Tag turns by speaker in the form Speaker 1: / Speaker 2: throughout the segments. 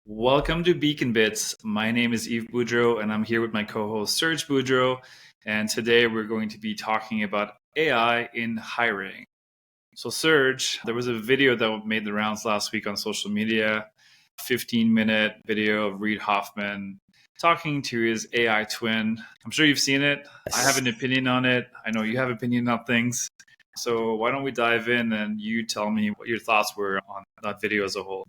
Speaker 1: Welcome to Beacon Bits. My name is Yves Boudreau, and I'm here with my co-host Serge Boudreau. And today we're going to be talking about AI in hiring. So Serge, there was a video that made the rounds last week on social media, 15-minute video of Reid Hoffman talking to his AI twin. I'm sure you've seen it. I have an opinion on it. I know you have an opinion on things. So why don't we dive in and you tell me what your thoughts were on that video as a whole?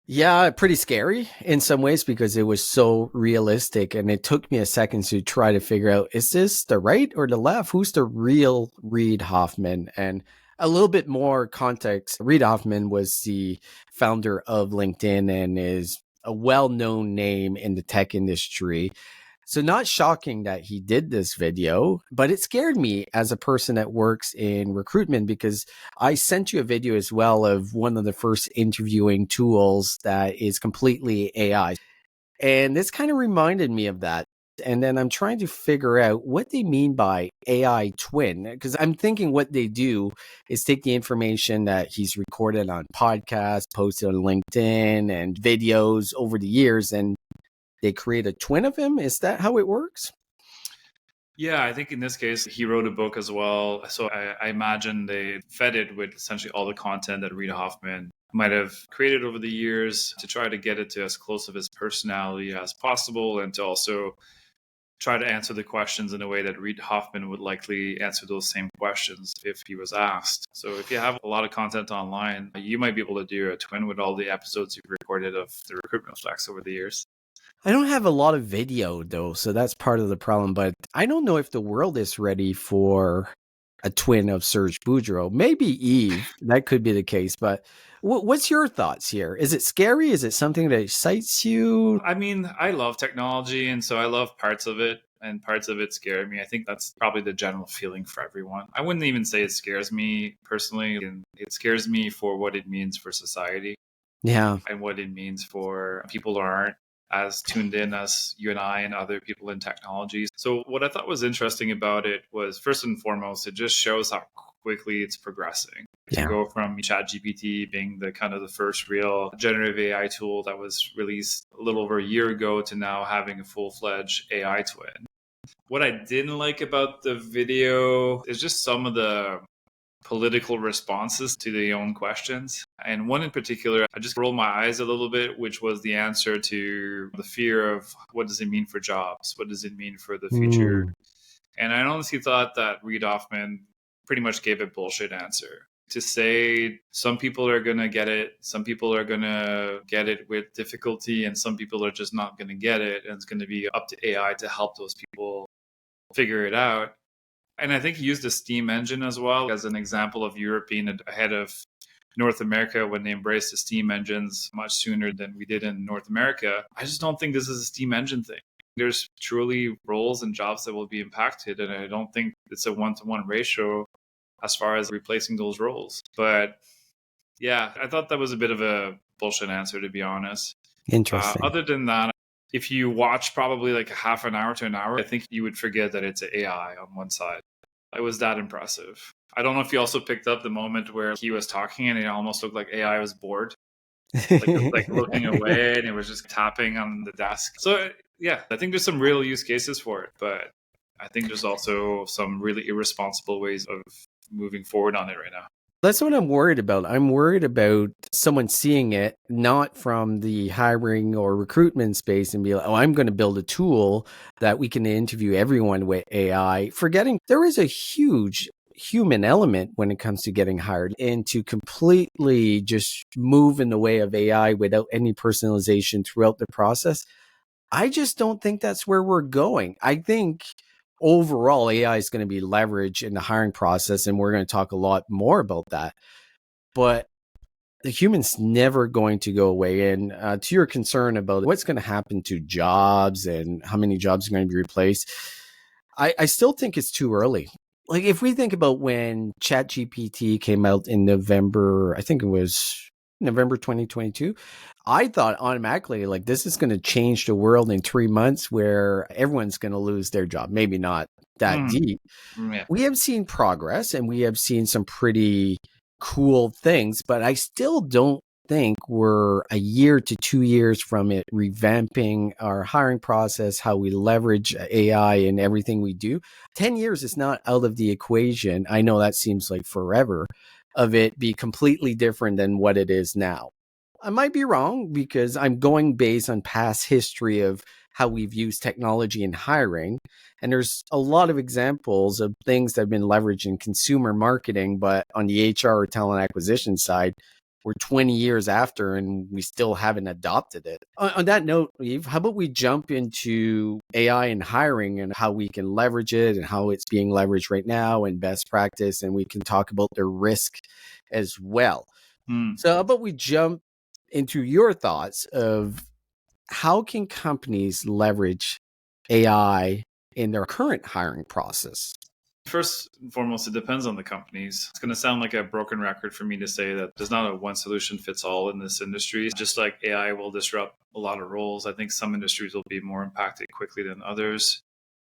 Speaker 2: Yeah, pretty scary in some ways because it was so realistic, and it took me a second to try to figure out, is this the right or the left? Who's the real Reid Hoffman? And a little bit more context. Reid Hoffman was the founder of LinkedIn and is a well-known name in the tech industry. So not shocking that he did this video, but it scared me as a person that works in recruitment, because I sent you a video as well of one of the first interviewing tools that is completely AI. And this kind of reminded me of that. And then I'm trying to figure out what they mean by AI twin, because I'm thinking what they do is take the information that he's recorded on podcasts, posted on LinkedIn and videos over the years, and they create a twin of him. Is that how it works?
Speaker 1: Yeah, I think in this case, he wrote a book as well. So I imagine they fed it with essentially all the content that Reid Hoffman might have created over the years to try to get it to as close of his personality as possible, and to also try to answer the questions in a way that Reid Hoffman would likely answer those same questions if he was asked. So if you have a lot of content online, you might be able to do a twin with all the episodes you've recorded of the recruitment flex over the years.
Speaker 2: I don't have a lot of video though, so that's part of the problem. But I don't know if the world is ready for a twin of Serge Boudreau. Maybe Eve, that could be the case. But what's your thoughts here? Is it scary? Is it something that excites you?
Speaker 1: I mean, I love technology, and so I love parts of it, and parts of it scare me. I think that's probably the general feeling for everyone. I wouldn't even say it scares me personally, and it scares me for what it means for society
Speaker 2: Yeah.
Speaker 1: and what it means for people who aren't as tuned in as you and I and other people in technology. So what I thought was interesting about it was, first and foremost, it just shows how quickly it's progressing. To
Speaker 2: Yeah.
Speaker 1: go from ChatGPT being the kind of the first real generative AI tool that was released a little over a year ago to now having a full-fledged AI twin. What I didn't like about the video is just some of the political responses to their own questions. And one in particular, I just rolled my eyes a little bit, which was the answer to the fear of what does it mean for jobs? What does it mean for the future? And I honestly thought that Reid Hoffman pretty much gave a bullshit answer. To say some people are going to get it, some people are going to get it with difficulty, and some people are just not going to get it. And it's going to be up to AI to help those people figure it out. And I think he used the steam engine as well as an example of Europe being ahead of North America when they embraced the steam engines much sooner than we did in North America. I just don't think this is a steam engine thing. There's truly roles and jobs that will be impacted, and I don't think it's a one-to-one ratio as far as replacing those roles. But yeah, I thought that was a bit of a bullshit answer, to be honest.
Speaker 2: Interesting.
Speaker 1: Other than that, if you watch probably like a half an hour to an hour, I think you would forget that it's AI on one side. It was that impressive. I don't know if you also picked up the moment where he was talking and it almost looked like AI was bored, like looking away, and it was just tapping on the desk. So yeah, I think there's some real use cases for it, but I think there's also some really irresponsible ways of moving forward on it right now.
Speaker 2: That's what I'm worried about. I'm worried about someone seeing it not from the hiring or recruitment space and be like, oh, I'm going to build a tool that we can interview everyone with AI, forgetting there is a huge human element when it comes to getting hired, and to completely just move in the way of AI without any personalization throughout the process. I just don't think that's where we're going. I think overall AI is going to be leveraged in the hiring process, and we're going to talk a lot more about that. But the human's never going to go away. And to your concern about what's going to happen to jobs and how many jobs are going to be replaced, I still think it's too early. Like if we think about when ChatGPT came out in November, I think it was November 2022, I thought automatically like this is going to change the world in 3 months where everyone's going to lose their job. Maybe not that deep.
Speaker 1: Yeah.
Speaker 2: We have seen progress and we have seen some pretty cool things, but I still don't think we're a year to 2 years from it revamping our hiring process, how we leverage AI in everything we do. 10 years is not out of the equation. I know that seems like forever of it be completely different than what it is now. I might be wrong because I'm going based on past history of how we've used technology in hiring. And there's a lot of examples of things that have been leveraged in consumer marketing, but on the HR or talent acquisition side, we're 20 years after and we still haven't adopted it. On that note, Eve, how about we jump into AI and hiring and how we can leverage it and how it's being leveraged right now and best practice, and we can talk about the risk as well. So how about we jump into your thoughts of how can companies leverage AI in their current hiring process?
Speaker 1: First and foremost, it depends on the companies. It's going to sound like a broken record for me to say that there's not a one solution fits all in this industry. Just like AI will disrupt a lot of roles, I think some industries will be more impacted quickly than others.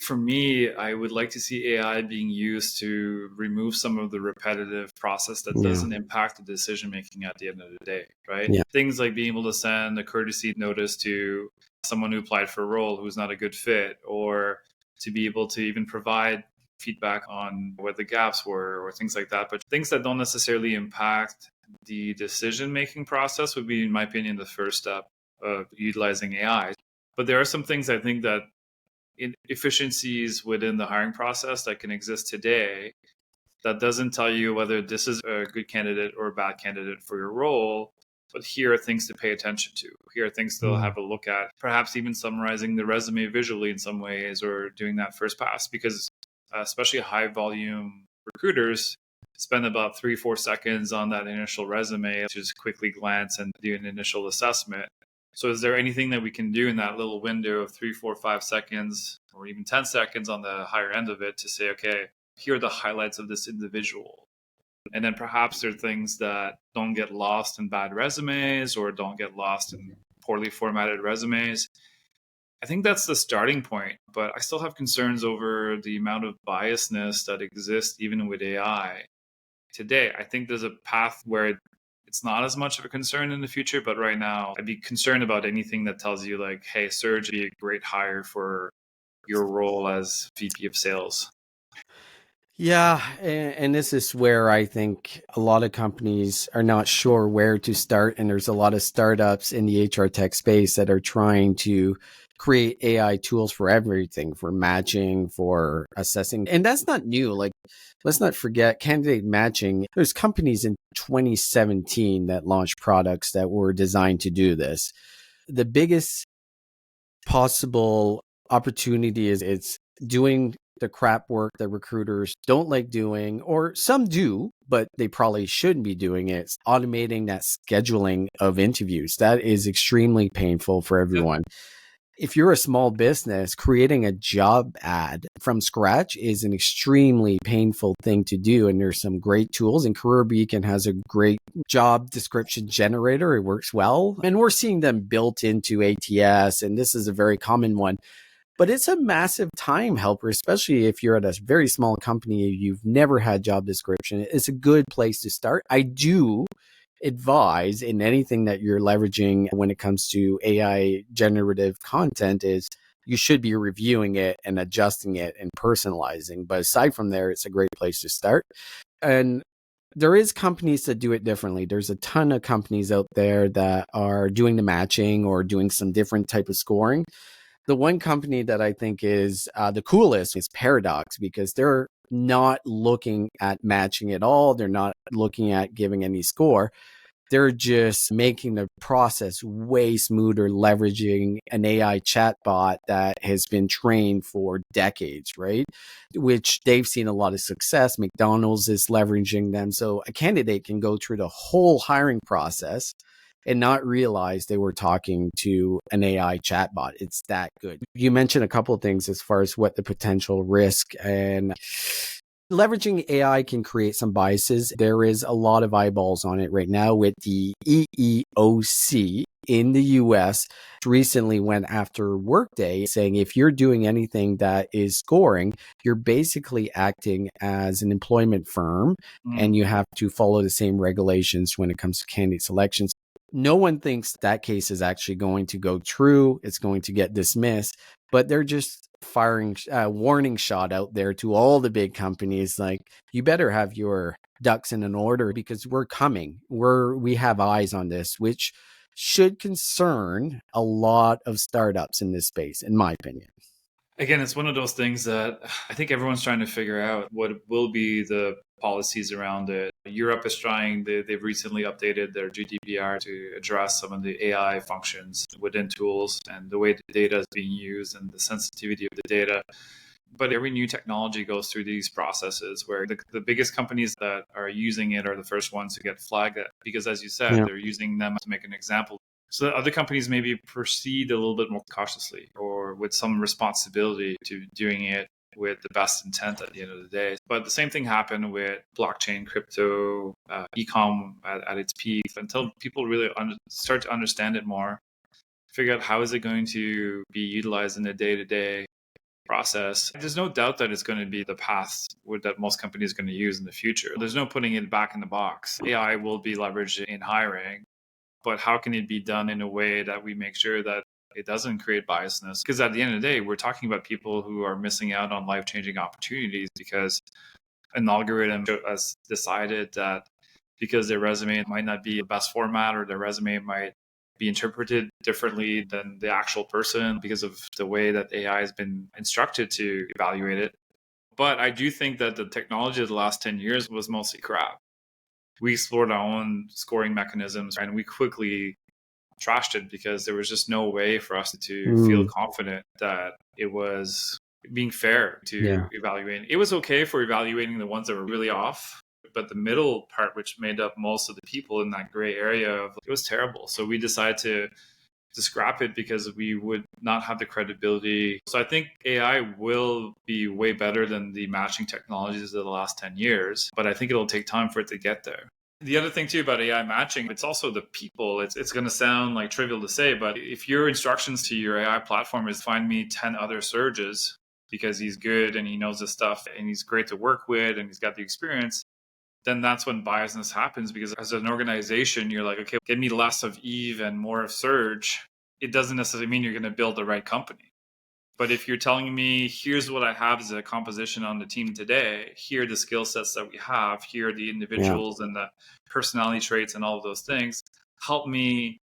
Speaker 1: For me, I would like to see AI being used to remove some of the repetitive process that doesn't impact the decision making at the end of the day, right?
Speaker 2: Yeah.
Speaker 1: Things like being able to send a courtesy notice to someone who applied for a role who's not a good fit, or to be able to even provide feedback on what the gaps were or things like that. But things that don't necessarily impact the decision making process would be, in my opinion, the first step of utilizing AI. But there are some things I think that inefficiencies within the hiring process that can exist today that doesn't tell you whether this is a good candidate or a bad candidate for your role. But here are things to pay attention to. Here are things to have a look at, perhaps even summarizing the resume visually in some ways or doing that first pass, because especially high volume recruiters spend about 3-4 seconds on that initial resume to just quickly glance and do an initial assessment. So is there anything that we can do in that little window of 3, 4, 5 seconds or even 10 seconds on the higher end of it to say, okay, here are the highlights of this individual? And then perhaps there are things that don't get lost in bad resumes or don't get lost in poorly formatted resumes. I think that's the starting point, but I still have concerns over the amount of biasness that exists even with AI today. I think there's a path where it's not as much of a concern in the future, but right now I'd be concerned about anything that tells you like, hey, Serge would be a great hire for your role as VP of sales.
Speaker 2: Yeah, and this is where I think a lot of companies are not sure where to start. And there's a lot of startups in the HR tech space that are trying to create AI tools for everything, for matching, for assessing. And that's not new. Like, let's not forget candidate matching. There's companies in 2017 that launched products that were designed to do this. The biggest possible opportunity is it's doing the crap work that recruiters don't like doing, or some do, but they probably shouldn't be doing it. It's automating that scheduling of interviews. That is extremely painful for everyone. If you're a small business, creating a job ad from scratch is an extremely painful thing to do. And there's some great tools, and Career Beacon has a great job description generator. It works well. And we're seeing them built into ATS, and this is a very common one. But it's a massive time helper, especially if you're at a very small company, you've never had job description. It's a good place to start. I do advise in anything that you're leveraging when it comes to AI generative content is you should be reviewing it and adjusting it and personalizing. But aside from there, it's a great place to start. And there is companies that do it differently. There's a ton of companies out there that are doing the matching or doing some different type of scoring. The one company that I think is the coolest is Paradox, because they're not looking at matching at all. They're not looking at giving any score. They're just making the process way smoother, leveraging an AI chatbot that has been trained for decades, right? Which they've seen a lot of success. McDonald's is leveraging them. So a candidate can go through the whole hiring process and not realize they were talking to an AI chatbot. It's that good. You mentioned a couple of things as far as what the potential risk, and leveraging AI can create some biases. There is a lot of eyeballs on it right now with the EEOC in the US recently went after Workday, saying if you're doing anything that is scoring, you're basically acting as an employment firm and you have to follow the same regulations when it comes to candidate selections. No one thinks that case is actually going to go true. It's going to get dismissed, but they're just firing a warning shot out there to all the big companies. Like, you better have your ducks in an order because we're coming. We have eyes on this, which should concern a lot of startups in this space, in my opinion.
Speaker 1: Again, it's one of those things that I think everyone's trying to figure out what will be the policies around it. Europe is trying, they've recently updated their GDPR to address some of the AI functions within tools and the way the data is being used and the sensitivity of the data. But every new technology goes through these processes where the biggest companies that are using it are the first ones to get flagged because, as you said,
Speaker 2: Yeah.
Speaker 1: they're using them to make an example. So that other companies maybe proceed a little bit more cautiously or with some responsibility to doing it with the best intent at the end of the day. But the same thing happened with blockchain, crypto, e-com at its peak. Until people really start to understand it more, figure out how is it going to be utilized in the day-to-day process. There's no doubt that it's going to be the path that most companies are going to use in the future. There's no putting it back in the box. AI will be leveraged in hiring, but how can it be done in a way that we make sure that it doesn't create biasness? Because at the end of the day, we're talking about people who are missing out on life-changing opportunities because an algorithm has decided that because their resume might not be the best format or their resume might be interpreted differently than the actual person because of the way that AI has been instructed to evaluate it. But I do think that the technology of the last 10 years was mostly crap. We explored our own scoring mechanisms and we quickly trashed it because there was just no way for us to feel confident that it was being fair to evaluate. It was okay for evaluating the ones that were really off, but the middle part, which made up most of the people in that gray area, it was terrible. So we decided to scrap it because we would not have the credibility. So I think AI will be way better than the matching technologies of the last 10 years, but I think it'll take time for it to get there. The other thing too about AI matching, it's also the people. It's going to sound like trivial to say, but if your instructions to your AI platform is find me 10 other surges because he's good and he knows his stuff and he's great to work with and he's got the experience, then that's when biasness happens. Because as an organization, you're like, okay, give me less of Eve and more of Serge. It doesn't necessarily mean you're going to build the right company. But if you're telling me, here's what I have as a composition on the team today, here are the skill sets that we have, here are the individuals and the personality traits and all of those things, help me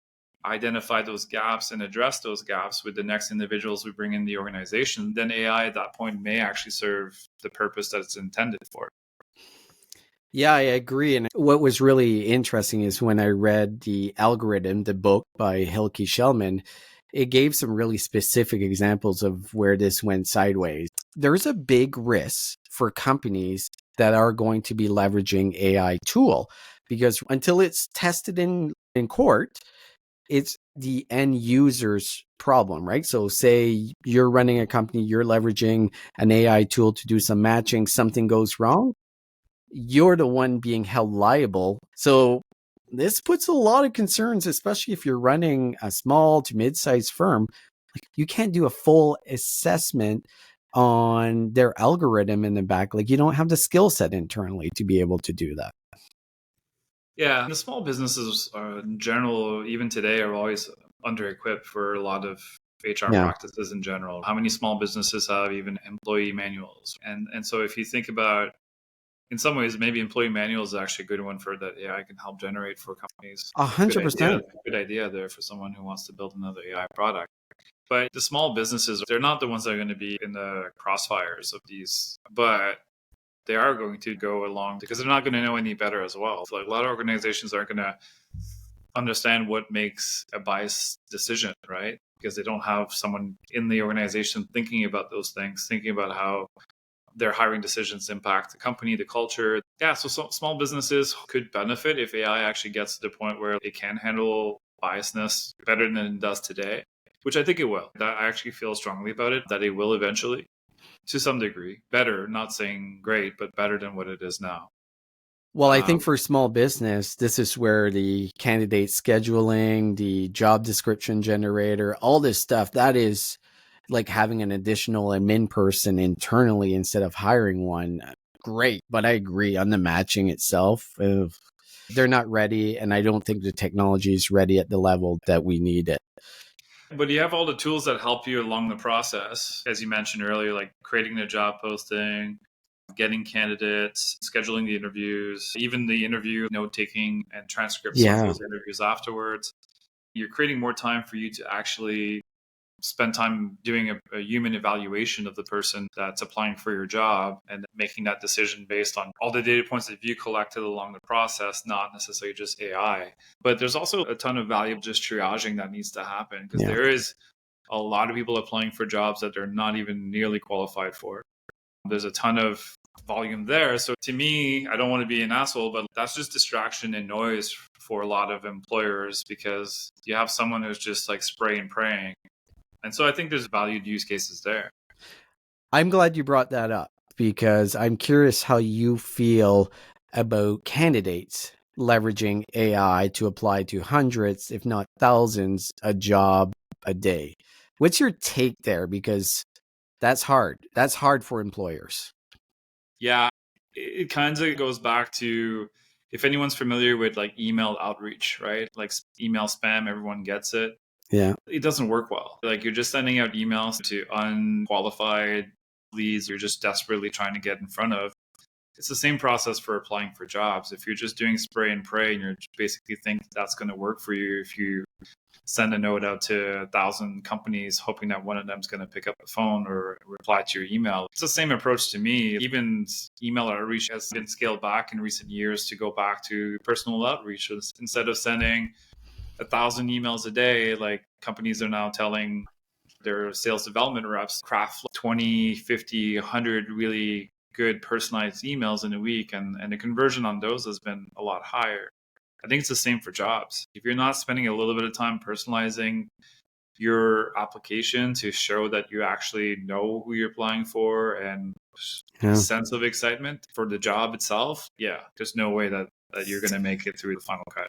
Speaker 1: identify those gaps and address those gaps with the next individuals we bring in the organization, then AI at that point may actually serve the purpose that it's intended for.
Speaker 2: Yeah, I agree. And what was really interesting is when I read The Algorithm, the book by Hilke Schellman, it gave some really specific examples of where this went sideways. There's a big risk for companies that are going to be leveraging AI tool because until it's tested in court, it's the end user's problem, right? So say you're running a company, you're leveraging an AI tool to do some matching, something goes wrong, you're the one being held liable. So this puts a lot of concerns, especially if you're running a small to mid-sized firm. Like, you can't do a full assessment on their algorithm in the back. Like, you don't have the skill set internally to be able to do that.
Speaker 1: Yeah, the small businesses in general, even today, are always under-equipped for a lot of HR practices in general. How many small businesses have even employee manuals? And so if you think about, in some ways, maybe employee manuals is actually a good one for that AI can help generate for companies.
Speaker 2: 100%.
Speaker 1: Good idea there for someone who wants to build another AI product. But the small businesses, they're not the ones that are going to be in the crossfires of these, but they are going to go along because they're not going to know any better as well. So like a lot of organizations aren't going to understand what makes a biased decision, right? Because they don't have someone in the organization thinking about those things, thinking about how their hiring decisions impact the company, the culture. Yeah, so small businesses could benefit if AI actually gets to the point where it can handle biasness better than it does today, which I think it will. I actually feel strongly about it, that it will eventually, to some degree. Better, not saying great, but better than what it is now.
Speaker 2: Well, I think for small business, this is where the candidate scheduling, the job description generator, all this stuff, that is like having an additional admin person internally instead of hiring one. Great. But I agree on the matching itself. they're not ready, and I don't think the technology is ready at the level that we need it.
Speaker 1: But you have all the tools that help you along the process, as you mentioned earlier, like creating the job posting, getting candidates, scheduling the interviews, even the interview note taking and transcripts of those interviews afterwards. You're creating more time for you to actually spend time doing a human evaluation of the person that's applying for your job and making that decision based on all the data points that you collected along the process, not necessarily just AI. But there's also a ton of value just triaging that needs to happen, because there is a lot of people applying for jobs that they're not even nearly qualified for. There's a ton of volume there. So to me, I don't want to be an asshole, but that's just distraction and noise for a lot of employers, because you have someone who's just like spray and praying. And so I think there's valued use cases there.
Speaker 2: I'm glad you brought that up, because I'm curious how you feel about candidates leveraging AI to apply to hundreds, if not thousands, a job a day. What's your take there? Because that's hard. That's hard for employers.
Speaker 1: Yeah, it kind of goes back to, if anyone's familiar with like email outreach, right? Like email spam, everyone gets it.
Speaker 2: Yeah.
Speaker 1: It doesn't work well. Like you're just sending out emails to unqualified leads you're just desperately trying to get in front of. It's the same process for applying for jobs. If you're just doing spray and pray and you're basically think that's going to work for you, if you send a note out to 1,000 companies hoping that one of them is going to pick up the phone or reply to your email, it's the same approach to me. Even email outreach has been scaled back in recent years to go back to personal outreach. Instead of sending 1,000 emails a day, like companies are now telling their sales development reps craft 20, 50, 100 really good personalized emails in a week, and the conversion on those has been a lot higher. I think it's the same for jobs. If you're not spending a little bit of time personalizing your application to show that you actually know who you're applying for and a sense of excitement for the job itself, there's no way that you're going to make it through the final cut.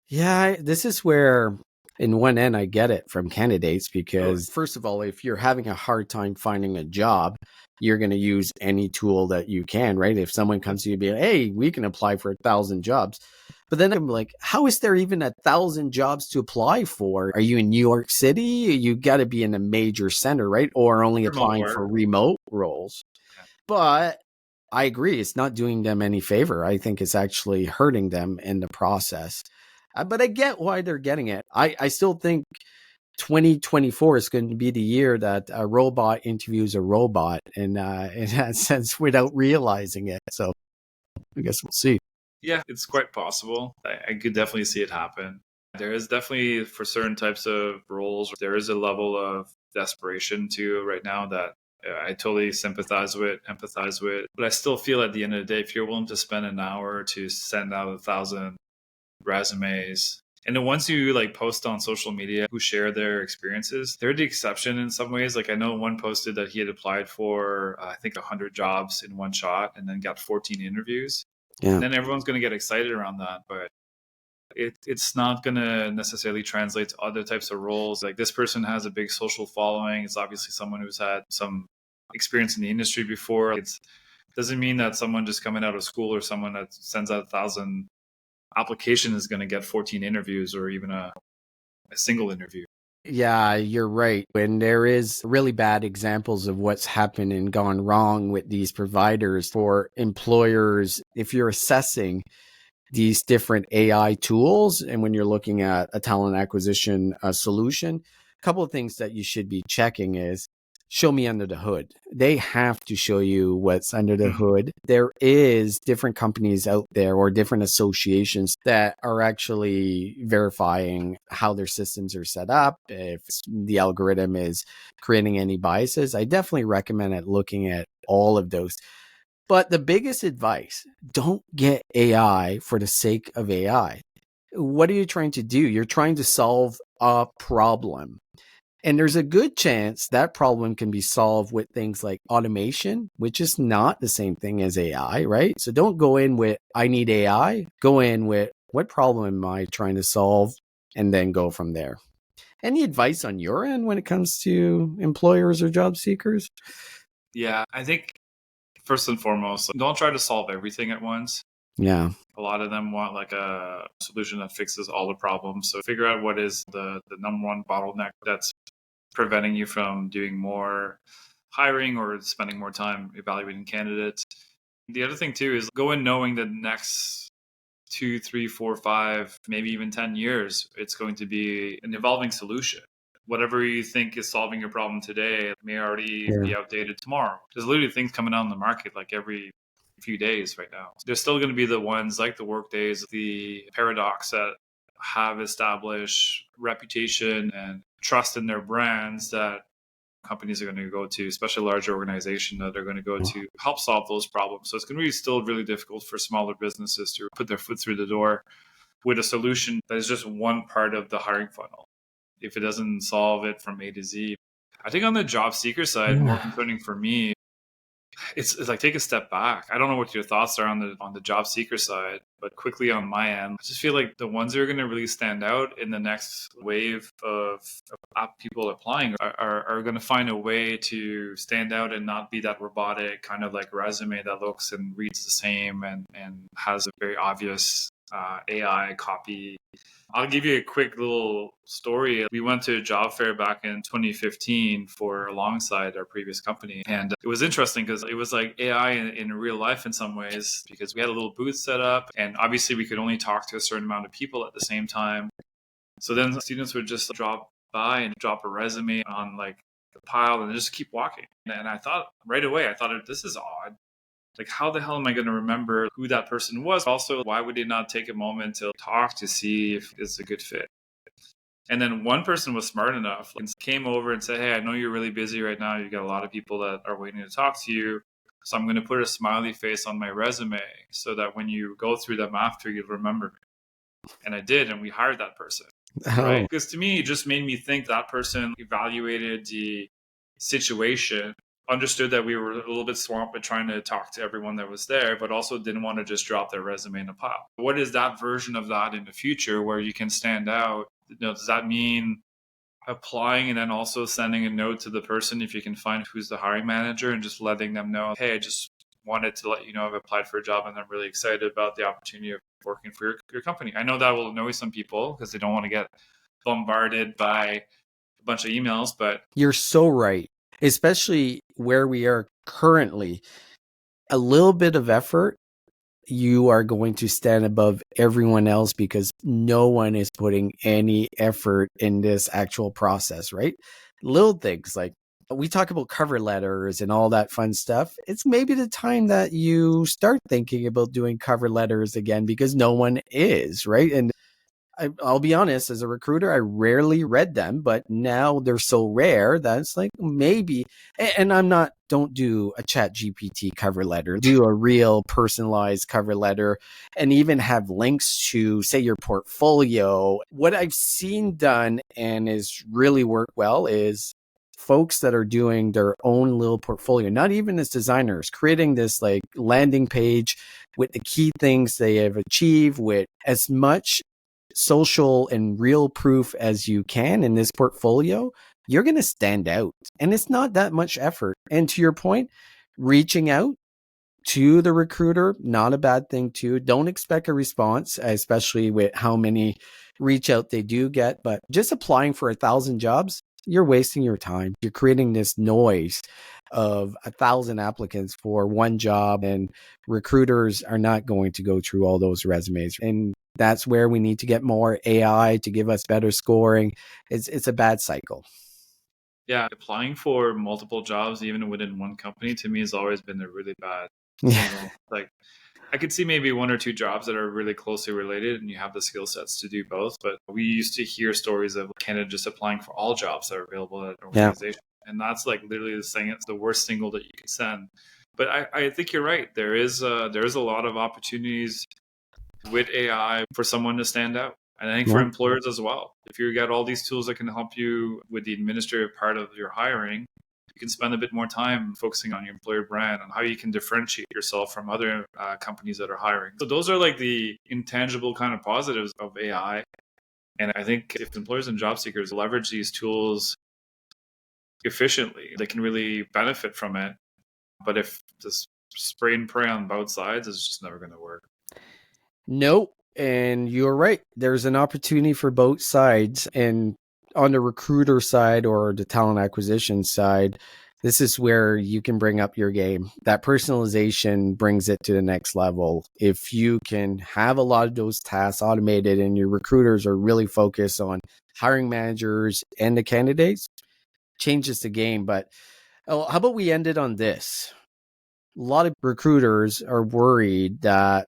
Speaker 2: Yeah, this is where, in one end, I get it from candidates, because first of all, if you're having a hard time finding a job, you're going to use any tool that you can, right? If someone comes to you and be like, hey, we can apply for 1,000 jobs. But then I'm like, how is there even 1,000 jobs to apply for? Are you in New York City? You got to be in a major center, right? Or only applying for remote roles. But I agree, it's not doing them any favor. I think it's actually hurting them in the process. But I get why they're getting it. I still think 2024 is going to be the year that a robot interviews a robot, in that sense, without realizing it. So I guess we'll see.
Speaker 1: Yeah, it's quite possible. I could definitely see it happen. There is definitely, for certain types of roles, there is a level of desperation too right now that I totally sympathize with, empathize with. But I still feel at the end of the day, if you're willing to spend an hour to send out 1,000 resumes, and the ones who like post on social media who share their experiences, they're the exception in some ways. Like I know one posted that he had applied for, I think 100 jobs in one shot and then got 14 interviews. Yeah. And then everyone's going to get excited around that. But it's not going to necessarily translate to other types of roles. Like this person has a big social following. It's obviously someone who's had some experience in the industry before. It doesn't mean that someone just coming out of school or someone that sends out 1,000 application is going to get 14 interviews or even a single interview.
Speaker 2: Yeah, you're right. When there is really bad examples of what's happened and gone wrong with these providers for employers, if you're assessing these different AI tools and when you're looking at a talent acquisition solution, a couple of things that you should be checking is, show me under the hood. They have to show you what's under the hood. There is different companies out there or different associations that are actually verifying how their systems are set up, if the algorithm is creating any biases. I definitely recommend looking at all of those. But the biggest advice, don't get AI for the sake of AI. What are you trying to do? You're trying to solve a problem. And there's a good chance that problem can be solved with things like automation, which is not the same thing as AI, right? So don't go in with, I need AI. Go in with, what problem am I trying to solve? And then go from there. Any advice on your end when it comes to employers or job seekers?
Speaker 1: Yeah, I think first and foremost, don't try to solve everything at once.
Speaker 2: Yeah.
Speaker 1: A lot of them want like a solution that fixes all the problems. So figure out what is the number one bottleneck that's preventing you from doing more hiring or spending more time evaluating candidates. The other thing too is go in knowing that next 2, 3, 4, 5, maybe even 10 years, it's going to be an evolving solution. Whatever you think is solving your problem today may already
Speaker 2: Yeah.
Speaker 1: be outdated tomorrow. There's literally things coming out on the market like every few days right now. There's still going to be the ones like the Workdays, the Paradox that have established reputation and trust in their brands that companies are going to go to, especially larger organizations that are going to go to help solve those problems. So it's going to be still really difficult for smaller businesses to put their foot through the door with a solution that is just one part of the hiring funnel. If it doesn't solve it from A to Z, I think on the job seeker side, more concerning for me, it's like take a step back. I don't know what your thoughts are on the job seeker side, but quickly on my end, I just feel like the ones that are going to really stand out in the next wave of people applying are going to find a way to stand out and not be that robotic kind of like resume that looks and reads the same and has a very obvious AI copy. I'll give you a quick little story. We went to a job fair back in 2015 for alongside our previous company. And it was interesting because it was like AI in real life in some ways, because we had a little booth set up and obviously we could only talk to a certain amount of people at the same time. So then the students would just drop by and drop a resume on like the pile and just keep walking. And I thought right away, this is odd. Like, how the hell am I going to remember who that person was? Also, why would they not take a moment to talk to see if it's a good fit? And then one person was smart enough and came over and said, hey, I know you're really busy right now. You got a lot of people that are waiting to talk to you. So I'm going to put a smiley face on my resume so that when you go through them after, you'll remember me. And I did, and we hired that person. Right?
Speaker 2: Oh,
Speaker 1: Because to me, it just made me think that person evaluated the situation, understood that we were a little bit swamped with trying to talk to everyone that was there, but also didn't want to just drop their resume in a pile. What is that version of that in the future where you can stand out? Does that mean applying and then also sending a note to the person if you can find who's the hiring manager and just letting them know, hey, I just wanted to let you know I've applied for a job and I'm really excited about the opportunity of working for your company. I know that will annoy some people because they don't want to get bombarded by a bunch of emails, but
Speaker 2: you're so right. Especially where we are currently. A little bit of effort, you are going to stand above everyone else because no one is putting any effort in this actual process, right? Little things like we talk about cover letters and all that fun stuff. It's maybe the time that you start thinking about doing cover letters again because no one is, right? And I'll be honest, as a recruiter, I rarely read them, but now they're so rare that it's like maybe, and don't do a chat GPT cover letter, do a real personalized cover letter and even have links to say your portfolio. What I've seen done and is really worked well is folks that are doing their own little portfolio, not even as designers, creating this like landing page with the key things they have achieved with as much social and real proof as you can in this portfolio, you're going to stand out. And it's not that much effort. And to your point, reaching out to the recruiter, not a bad thing too. Don't expect a response, especially with how many reach out they do get. But just applying for 1,000 jobs, you're wasting your time. You're creating this noise of 1,000 applicants for one job, and recruiters are not going to go through all those resumes. And that's where we need to get more AI to give us better scoring. It's a bad cycle.
Speaker 1: yeah, applying for multiple jobs, even within one company, to me has always been a really bad
Speaker 2: Yeah.
Speaker 1: signal. Like, I could see maybe one or two jobs that are really closely related and you have the skill sets to do both. But we used to hear stories of candidates just applying for all jobs that are available at an
Speaker 2: Yeah.
Speaker 1: organization. And that's like literally the thing, it's the worst signal that you can send. But I think you're right. There is a lot of opportunities with AI for someone to stand out. And I think for
Speaker 2: Yeah.
Speaker 1: employers as well. If you got all these tools that can help you with the administrative part of your hiring, you can spend a bit more time focusing on your employer brand and how you can differentiate yourself from other companies that are hiring. So those are like the intangible kind of positives of AI. And I think if employers and job seekers leverage these tools efficiently, they can really benefit from it. But if this spray and pray on both sides, it's just never going to work.
Speaker 2: Nope. And you're right. There's an opportunity for both sides. And on the recruiter side or the talent acquisition side, this is where you can bring up your game. That personalization brings it to the next level. If you can have a lot of those tasks automated and your recruiters are really focused on hiring managers and the candidates, changes the game. But how about we end it on this? A lot of recruiters are worried that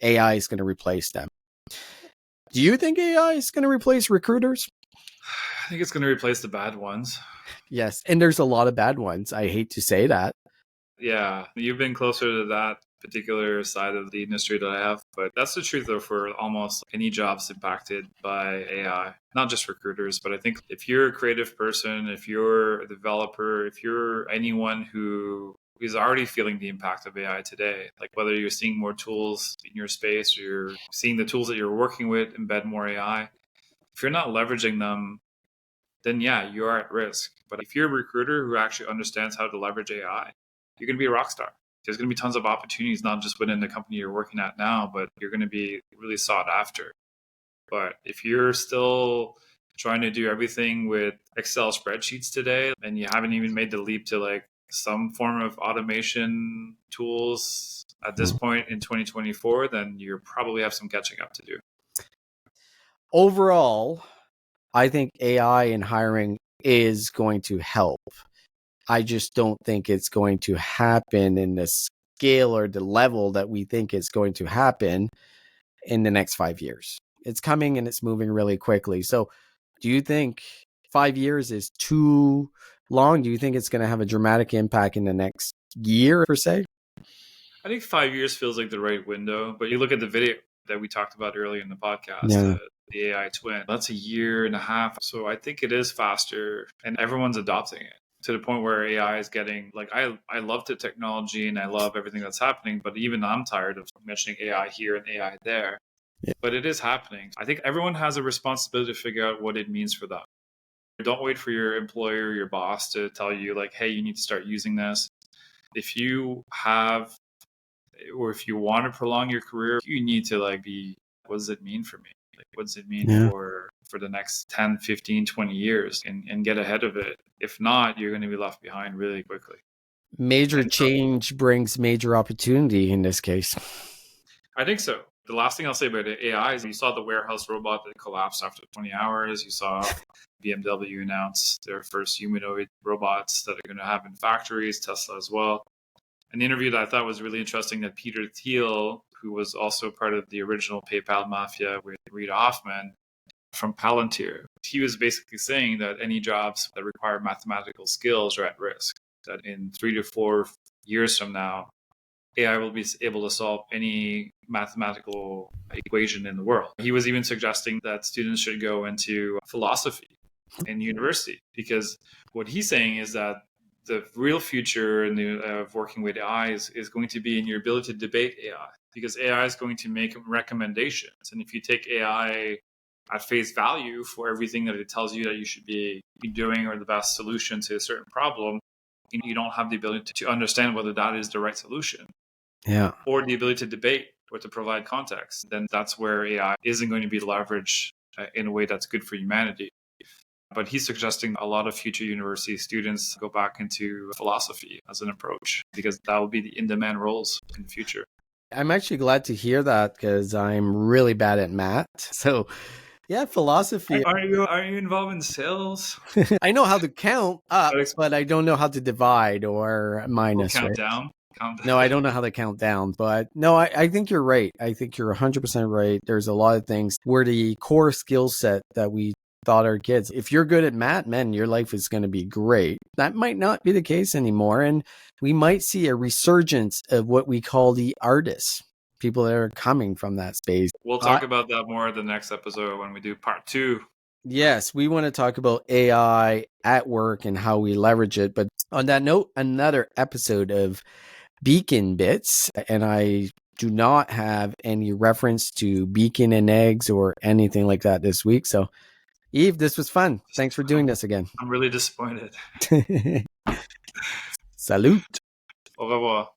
Speaker 2: AI is going to replace them. Do you think AI is going to replace recruiters?
Speaker 1: I think it's going to replace the bad ones.
Speaker 2: Yes. And there's a lot of bad ones. I hate to say that.
Speaker 1: Yeah, you've been closer to that particular side of the industry that I have, but that's the truth though for almost any jobs impacted by AI, not just recruiters, but I think if you're a creative person, if you're a developer, if you're anyone who is already feeling the impact of AI today, like whether you're seeing more tools in your space or you're seeing the tools that you're working with embed more AI, if you're not leveraging them, then yeah, you are at risk. But if you're a recruiter who actually understands how to leverage AI, you're going to be a rock star. There's going to be tons of opportunities, not just within the company you're working at now, but you're going to be really sought after. But if you're still trying to do everything with Excel spreadsheets today and you haven't even made the leap to like some form of automation tools at this point in 2024, then you probably have some catching up to do.
Speaker 2: Overall, I think AI in hiring is going to help. I just don't think it's going to happen in the scale or the level that we think it's going to happen in the next 5 years. It's coming and it's moving really quickly. So, do you think 5 years is too long? Do you think it's going to have a dramatic impact in the next year per se?
Speaker 1: I think 5 years feels like the right window, but you look at the video that we talked about earlier in the podcast,
Speaker 2: Yeah.
Speaker 1: the AI twin, that's a year and a half. So I think it is faster and everyone's adopting it to the point where AI is getting like, I love the technology and I love everything that's happening, but even I'm tired of mentioning AI here and AI there.
Speaker 2: Yeah.
Speaker 1: But it is happening. I think everyone has a responsibility to figure out what it means for them. Don't wait for your employer, your boss to tell you, like, hey, you need to start using this. If you have or if you want to prolong your career, you need to like be, what does it mean for me? Like, what does it mean
Speaker 2: Yeah.
Speaker 1: for the next 10, 15, 20 years and get ahead of it? If not, you're going to be left behind really quickly.
Speaker 2: Major
Speaker 1: And so
Speaker 2: change brings major opportunity in this case.
Speaker 1: I think so. The last thing I'll say about AI is you saw the warehouse robot that collapsed after 20 hours. You saw BMW announce their first humanoid robots that are going to have in factories, Tesla as well. An interview that I thought was really interesting that Peter Thiel, who was also part of the original PayPal mafia with Reid Hoffman from Palantir, he was basically saying that any jobs that require mathematical skills are at risk. That in 3 to 4 years from now, AI will be able to solve any mathematical equation in the world. He was even suggesting that students should go into philosophy in university because what he's saying is that the real future of working with AI is going to be in your ability to debate AI because AI is going to make recommendations. And if you take AI at face value for everything that it tells you that you should be doing or the best solution to a certain problem, you don't have the ability to understand whether that is the right solution.
Speaker 2: Yeah.
Speaker 1: Or the ability to debate or to provide context, then that's where AI isn't going to be leveraged in a way that's good for humanity. But he's suggesting a lot of future university students go back into philosophy as an approach because that will be the in-demand roles in the future.
Speaker 2: I'm actually glad to hear that because I'm really bad at math. So, yeah, philosophy.
Speaker 1: Are you involved in sales?
Speaker 2: I know how to count up, but I don't know how to divide or minus,
Speaker 1: count
Speaker 2: right?
Speaker 1: down.
Speaker 2: No, I don't know how to count down, but no, I think you're right. I think you're 100% right. There's a lot of things where the core skill set that we thought our kids, if you're good at math, man, your life is going to be great. That might not be the case anymore. And we might see a resurgence of what we call the artists, people that are coming from that space.
Speaker 1: We'll talk about that more in the next episode when we do part 2.
Speaker 2: Yes, we want to talk about AI at work and how we leverage it. But on that note, another episode of Beacon Bits, and I do not have any reference to bacon and eggs or anything like that this week. So, Eve, this was fun. Thanks for doing this again.
Speaker 1: I'm really disappointed.
Speaker 2: Salute.
Speaker 1: Au revoir.